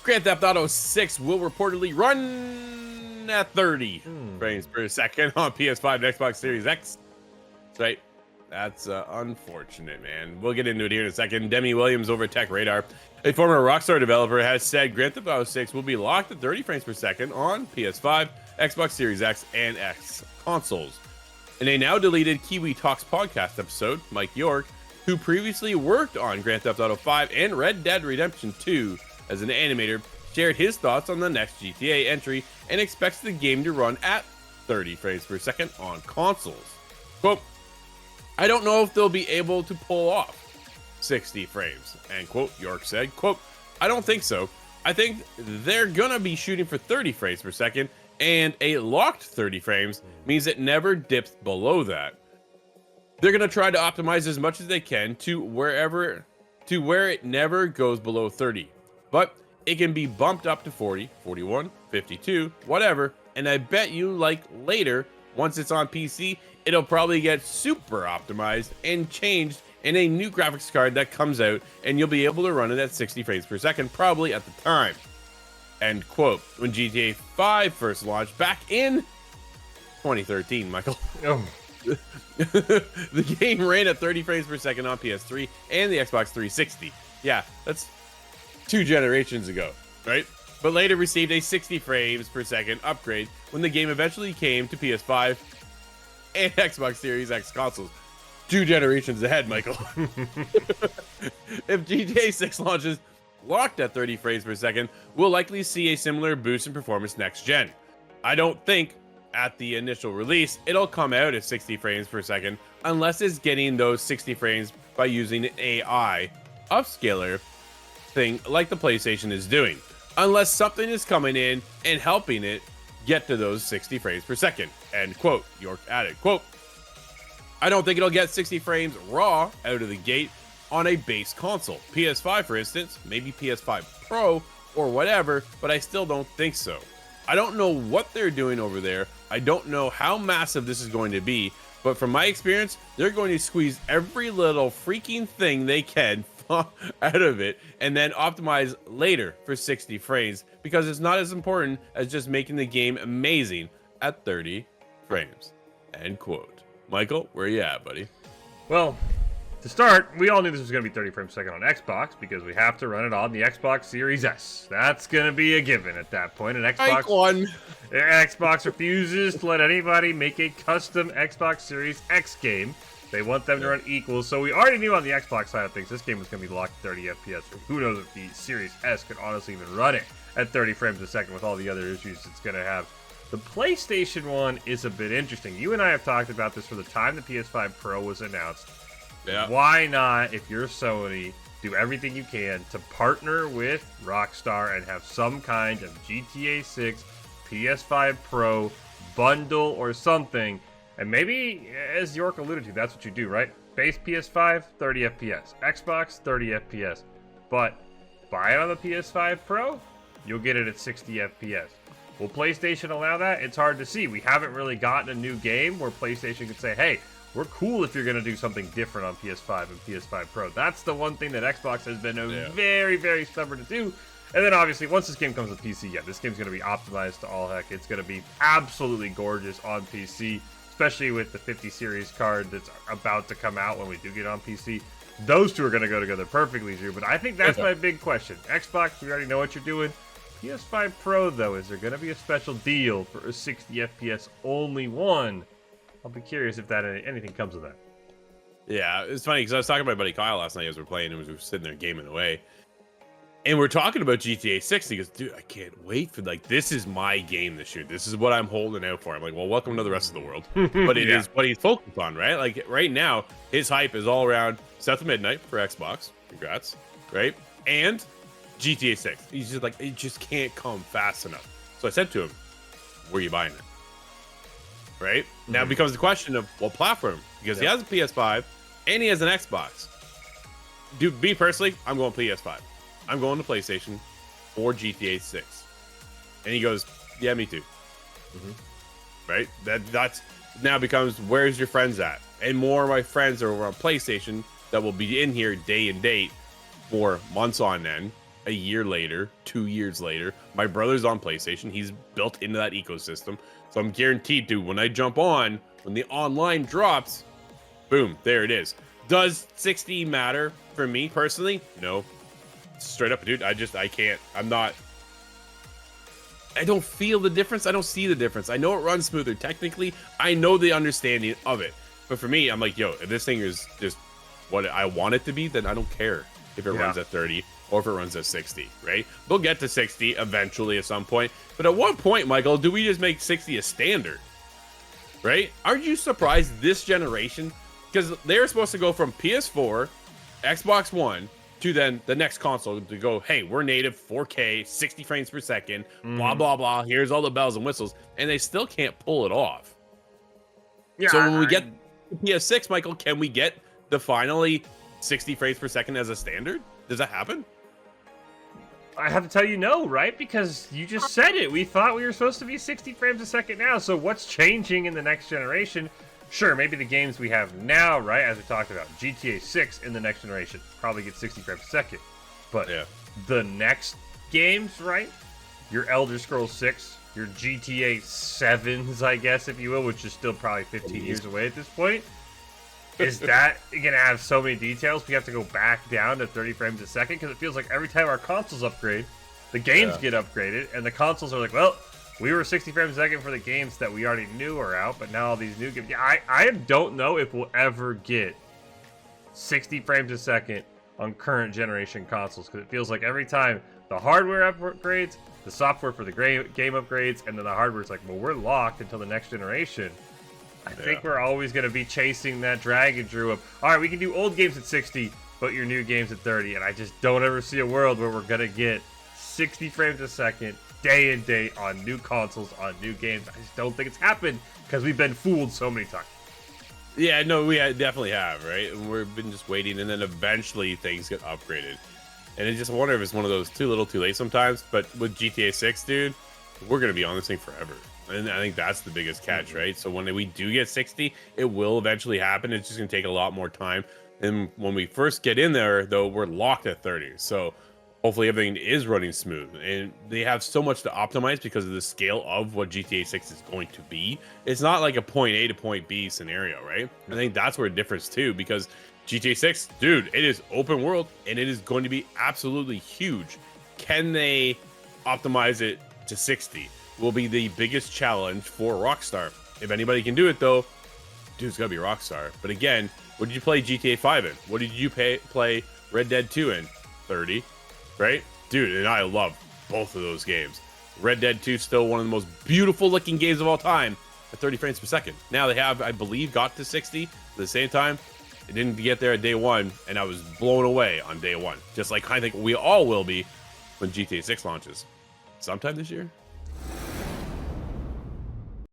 Grand Theft Auto 6 will reportedly run at 30 frames per second on PS5 and Xbox Series X. That's right. That's unfortunate, man. We'll get into it here in a second. Demi Williams over at Tech Radar, a former Rockstar developer, has said Grand Theft Auto 6 will be locked at 30 frames per second on PS5, Xbox Series X, and X consoles. In a now deleted Kiwi Talks podcast episode, Mike York, who previously worked on Grand Theft Auto 5 and Red Dead Redemption 2 as an animator, shared his thoughts on the next GTA entry and expects the game to run at 30 frames per second on consoles. Quote, I don't know if they'll be able to pull off 60 frames, end quote. York said, quote, I don't think so. I think they're gonna be shooting for 30 frames per second, and a locked 30 frames means it never dips below that. They're gonna try to optimize as much as they can to where it never goes below 30. But it can be bumped up to 40, 41, 52, whatever, and I bet you like later, once it's on PC, it'll probably get super optimized and changed in a new graphics card that comes out, and you'll be able to run it at 60 frames per second, probably at the time. End quote. When GTA 5 first launched back in 2013, Michael. Oh. The game ran at 30 frames per second on PS3 and the Xbox 360. Yeah, that's 2 generations ago, right? But later received a 60 frames per second upgrade when the game eventually came to PS5 and Xbox Series X consoles. 2 generations ahead, Michael. If GTA 6 launches locked at 30 frames per second, we'll likely see a similar boost in performance next gen. I don't think at the initial release it'll come out at 60 frames per second unless it's getting those 60 frames by using an AI upscaler thing like the PlayStation is doing. Unless something is coming in and helping it get to those 60 frames per second. End quote. York added, quote, I don't think it'll get 60 frames raw out of the gate on a base console. PS5, for instance, maybe PS5 Pro or whatever, but I still don't think so. I don't know what they're doing over there. I don't know how massive this is going to be, but from my experience, they're going to squeeze every little freaking thing they can out of it and then optimize later for 60 frames because it's not as important as just making the game amazing at 30 frames. End quote. Michael, where you at, buddy? Well, to start, we all knew this was going to be 30 frames per second on Xbox because we have to run it on the Xbox Series S. That's going to be a given at that point. And Xbox refuses to let anybody make a custom Xbox Series X game. They want them to run equal. So we already knew on the Xbox side of things, this game was going to be locked at 30 FPS. Who knows if the Series S could honestly even run it at 30 frames a second with all the other issues it's going to have. The PlayStation one is a bit interesting. You and I have talked about this for the time the PS5 Pro was announced. Yeah. Why not, if you're Sony, do everything you can to partner with Rockstar and have some kind of GTA 6, PS5 Pro bundle or something. And maybe, as York alluded to, that's what you do, right? Base PS5, 30 FPS. Xbox, 30 FPS. But buy it on the PS5 Pro, you'll get it at 60 FPS. Will PlayStation allow that? It's hard to see. We haven't really gotten a new game where PlayStation could say, hey, we're cool if you're going to do something different on PS5 and PS5 Pro. That's the one thing that Xbox has been very, very stubborn to do. And then obviously, once this game comes to PC, this game's going to be optimized to all heck. It's going to be absolutely gorgeous on PC, especially with the 50 series card that's about to come out when we do get on PC. Those two are going to go together perfectly, Drew. But I think that's my big question. Xbox, we already know what you're doing. PS5 Pro, though, is there going to be a special deal for a 60 FPS only one? I'll be curious if that anything comes of that. Yeah, it's funny because I was talking to my buddy Kyle last night as we were playing, and we were sitting there gaming away. And we're talking about GTA 6. He goes, dude, I can't wait for, this is my game this year. This is what I'm holding out for. I'm like, well, welcome to the rest of the world. But it is what he's focused on, right? Like, right now, his hype is all around South of Midnight for Xbox. Congrats, right? And GTA 6. He's just like, it just can't come fast enough. So I said to him, where are you buying it? Right? Now it becomes the question of what platform? Because he has a PS5 and he has an Xbox. Dude, me personally, I'm going PS5. I'm going to PlayStation for GTA 6. And he goes, yeah, me too. Right? That's now becomes, where's your friends at? And more of my friends are over on PlayStation that will be in here day and date for months on end. a year later, 2 years later. My brother's on PlayStation. He's built into that ecosystem. So I'm guaranteed to, when I jump on, when the online drops, boom, there it is. Does 60 matter for me personally? No. Straight up, dude, I can't. I don't feel the difference. I don't see the difference. I know it runs smoother technically. I know the understanding of it. But for me, I'm like, yo, if this thing is just what I want it to be, then I don't care if it runs at 30 or if it runs at 60, right? They'll get to 60 eventually at some point. But at what point, Michael, do we just make 60 a standard? Right? Aren't you surprised this generation? Because they're supposed to go from PS4, Xbox One, to then the next console to go, hey, we're native 4K, 60 frames per second, blah, blah, blah. Here's all the bells and whistles. And they still can't pull it off. Yeah, so when we get the PS6, Michael, can we get the finally 60 frames per second as a standard? Does that happen? I have to tell you no, right? Because you just said it. We thought we were supposed to be 60 frames a second now. So what's changing in the next generation? Sure, maybe the games we have now, right, as we talked about, GTA 6 in the next generation, probably get 60 frames a second. But the next games, right, your Elder Scrolls 6, your GTA 7s, I guess, if you will, which is still probably 15 years away at this point, is that going to have so many details? We have to go back down to 30 frames a second? Because it feels like every time our consoles upgrade, the games get upgraded, and the consoles are like, well, we were 60 frames a second for the games that we already knew are out, but now all these new games... I don't know if we'll ever get 60 frames a second on current generation consoles, because it feels like every time the hardware upgrades, the software for the game upgrades, and then the hardware's like, well, we're locked until the next generation. I think we're always going to be chasing that dragon, Drew, of, all right, we can do old games at 60, but your new games at 30, and I just don't ever see a world where we're going to get 60 frames a second day and day on new consoles, on new games. I just don't think it's happened because we've been fooled so many times. Yeah, no, we definitely have, right? And we've been just waiting, and then eventually things get upgraded. And I just wonder if it's one of those too little too late sometimes. But with GTA 6, dude, we're going to be on this thing forever. And I think that's the biggest catch, right? So when we do get 60, it will eventually happen. It's just going to take a lot more time. And when we first get in there, though, we're locked at 30. So hopefully everything is running smooth, and they have so much to optimize because of the scale of what GTA 6 is going to be. It's not like a point A to point B scenario, right? I think that's where it differs too, because GTA 6, dude, it is open world and it is going to be absolutely huge. Can they optimize it to 60? Will be the biggest challenge for Rockstar. If anybody can do it though, dude, it's gotta be Rockstar. But again, what did you play GTA 5 in? What did you play Red Dead 2 in? 30. Right? Dude, and I love both of those games. Red Dead 2 still one of the most beautiful looking games of all time at 30 frames per second. Now they have, I believe, got to 60 at the same time. It didn't get there at day one, and I was blown away on day one. Just like I think we all will be when GTA 6 launches sometime this year.